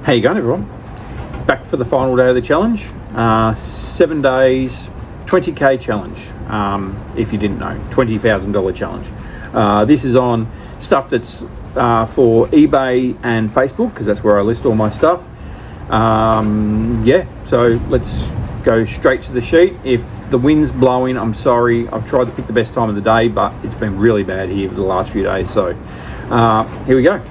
How you going, everyone? Back for the final day of the challenge. 7 days, 20k challenge. If you didn't know, $20,000 challenge. This is on stuff that's for eBay and Facebook, because that's where I list all my stuff. So let's go straight to the sheet. If the wind's blowing, I'm sorry. I've tried to pick the best time of the day, but it's been really bad here for the last few days. So here we go.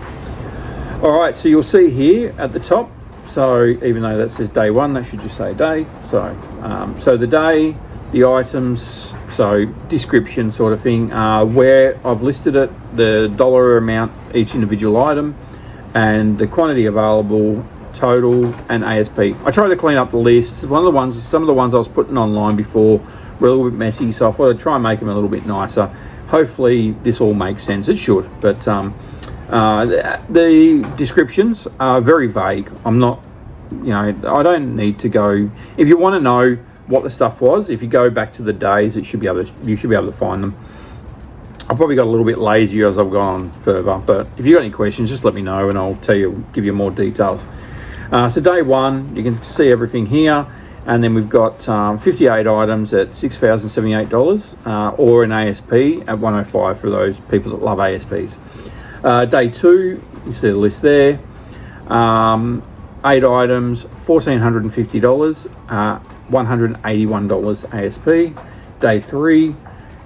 All right, so you'll see here at the top, so even though that says day one, that should just say day. So the day, the items, so description sort of thing, where I've listed it, the dollar amount each individual item, and the quantity available, total, and ASP. I tried to clean up the list. Some of the ones I was putting online before were a little bit messy, so I thought I'd try and make them a little bit nicer. Hopefully this all makes sense. It should, but the descriptions are very vague. I'm not, I don't need to go. If you want to know what the stuff was, if you go back to the days, you should be able to find them. I've probably got a little bit lazier as I've gone further, but if you've got any questions, just let me know and I'll give you more details. So day one, you can see everything here, and then we've got 58 items at $6,078, or an ASP at $105 for those people that love ASPs. Day two, you see the list there. 8 items, $1,450, $181 ASP. Day three,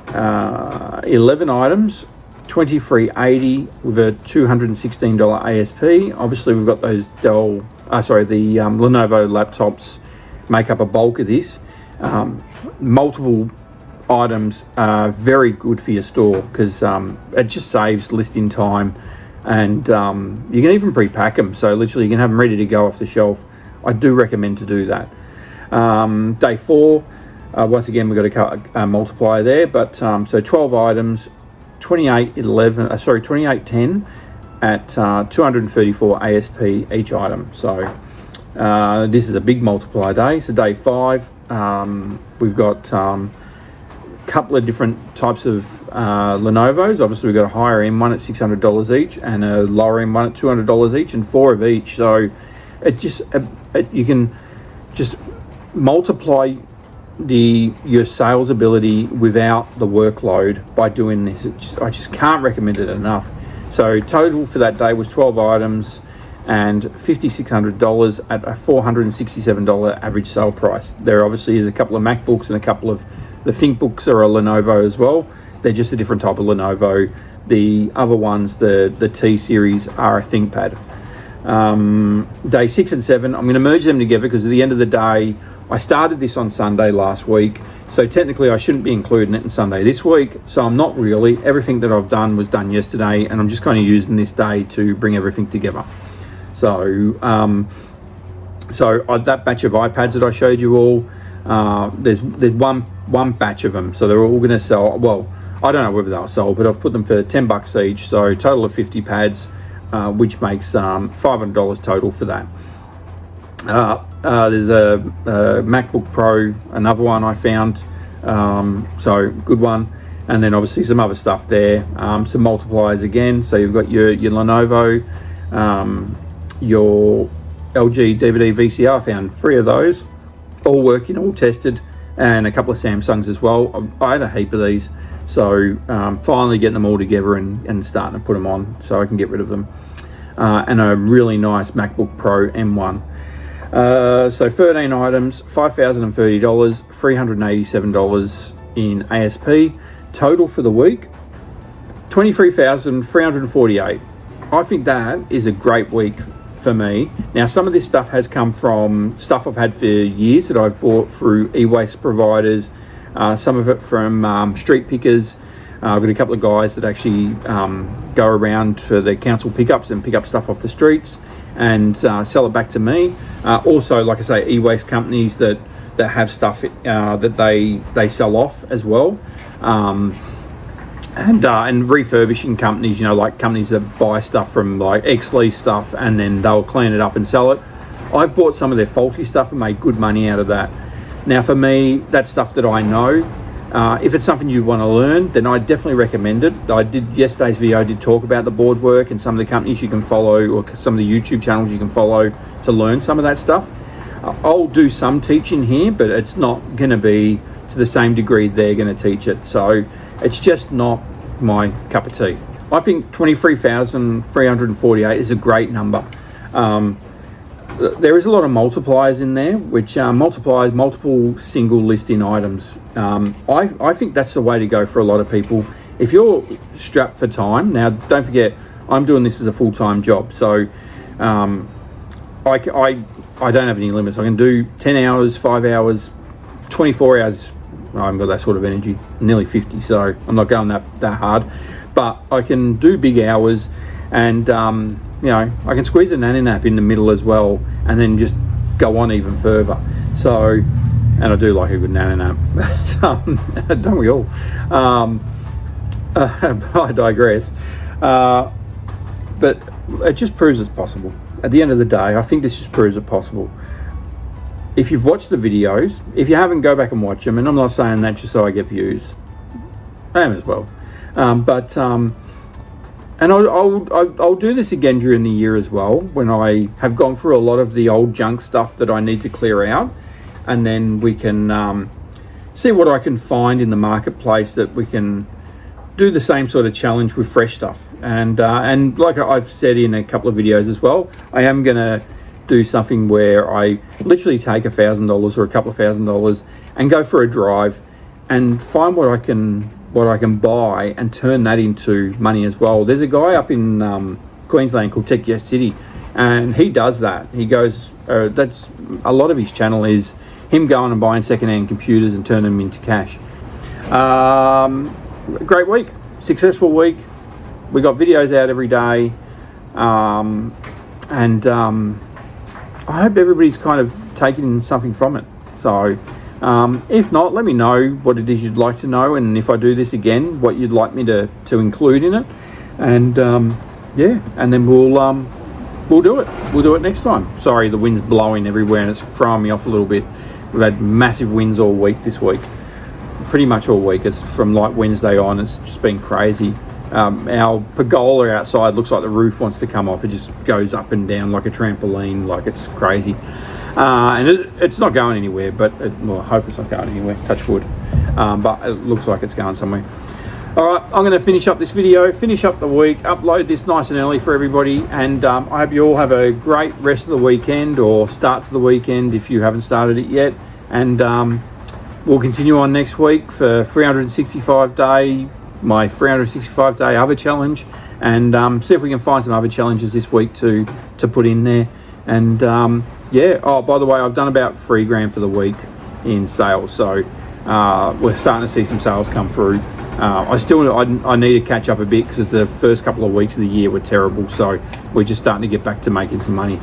11 items, $2,380 with a $216 ASP. Obviously, we've got those the Lenovo laptops make up a bulk of this. Multiple items are very good for your store because it just saves listing time, and you can even pre-pack them, so literally you can have them ready to go off the shelf. I do recommend to do that. Day four, once again we've got a multiplier there, but so 12 items, $28.10 at $234 ASP each item. So this is a big multiplier day. So day five, we've got couple of different types of Lenovo's. Obviously we've got a higher end one at $600 each and a lower end one at $200 each, and 4 of each. So you can just multiply your sales ability without the workload by doing this. I just can't recommend it enough. So total for that day was 12 items and $5,600 at a $467 average sale price. There obviously is a couple of MacBooks and a couple of the ThinkBooks are a Lenovo as well. They're just a different type of Lenovo. The other ones, the T series, are a ThinkPad. Day 6 and 7, I'm going to merge them together because at the end of the day, I started this on Sunday last week, so technically I shouldn't be including it in Sunday this week, so I'm not really. Everything that I've done was done yesterday, and I'm just kind of using this day to bring everything together. So that batch of iPads that I showed you all, there's one batch of them, so they're all going to sell. Well, I don't know whether they'll sell, but I've put them for $10 each, so a total of 50 pads, which makes $500 total for that. There's a MacBook Pro, another one I found, so good one, and then obviously some other stuff there, some multipliers again. So you've got your Lenovo, your LG DVD VCR. I found 3 of those, all working, all tested, and a couple of Samsungs as well. I had a heap of these, so finally getting them all together and starting to put them on so I can get rid of them. And a really nice MacBook Pro M1. So 13 items, $5,030, $387 in ASP. Total for the week, $23,348. I think that is a great week for me. Now, some of this stuff has come from stuff I've had for years that I've bought through e-waste providers, some of it from street pickers. I've got a couple of guys that actually go around for the council pickups and pick up stuff off the streets and sell it back to me. Also, like I say, e-waste companies that have stuff that they sell off as well. And refurbishing companies, like companies that buy stuff from like ex-lease stuff and then they'll clean it up and sell it. I've bought some of their faulty stuff and made good money out of that. Now for me, that's stuff that I know. If it's something you want to learn, then I definitely recommend it. Yesterday's video did talk about the board work and some of the companies you can follow, or some of the YouTube channels you can follow to learn some of that stuff. I'll do some teaching here, but it's not going to be to the same degree they're going to teach it. So it's just not my cup of tea. I think 23,348 is a great number. There is a lot of multipliers in there, which multiplies multiple single listing items. I think that's the way to go for a lot of people. If you're strapped for time, now don't forget, I'm doing this as a full-time job, so I don't have any limits. I can do 10 hours, 5 hours, 24 hours. I haven't got that sort of energy, nearly 50, so I'm not going that hard. But I can do big hours, and you know, I can squeeze a nanny nap in the middle as well, and then just go on even further. So, and I do like a good nanny nap. Don't we all? I digress. But it just proves it's possible. At the end of the day, I think this just proves it possible. If you've watched the videos, if you haven't, go back and watch them. And I'm not saying that just so I get views. I am as well. And I'll do this again during the year as well, when I have gone through a lot of the old junk stuff that I need to clear out, and then we can see what I can find in the marketplace that we can do the same sort of challenge with fresh stuff. And like I've said in a couple of videos as well, I am going to do something where I literally take $1,000 or a couple of $1,000 and go for a drive and find what I can buy and turn that into money as well. There's a guy up in Queensland called Tech Yes City, and he does that. He goes, that's a lot of his channel is him going and buying secondhand computers and turning them into cash. Great week, successful week. We got videos out every day, and I hope everybody's kind of taking something from it. So if not, let me know what it is you'd like to know, and if I do this again, what you'd like me to include in it. And yeah, and then we'll do it. We'll do it next time. Sorry, the wind's blowing everywhere and it's throwing me off a little bit. We've had massive winds all week this week. Pretty much all week. It's from like Wednesday on. It's just been crazy. Our pergola outside looks like the roof wants to come off. It just goes up and down like a trampoline. Like, it's crazy. And it's not going anywhere, but well, I hope it's not going anywhere, touch wood. But it looks like it's going somewhere. All right, I'm going to finish up this video, finish up the week, upload this nice and early for everybody, and I hope you all have a great rest of the weekend, or start to the weekend if you haven't started it yet. And we'll continue on next week for 365 day, my 365 day other challenge, and see if we can find some other challenges this week to put in there. And yeah, oh, by the way, I've done about $3,000 for the week in sales, so we're starting to see some sales come through. I need to catch up a bit because the first couple of weeks of the year were terrible, so we're just starting to get back to making some money.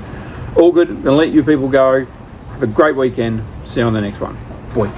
All good. I'm gonna let you people go. Have a great weekend. See you on the next one. Bye.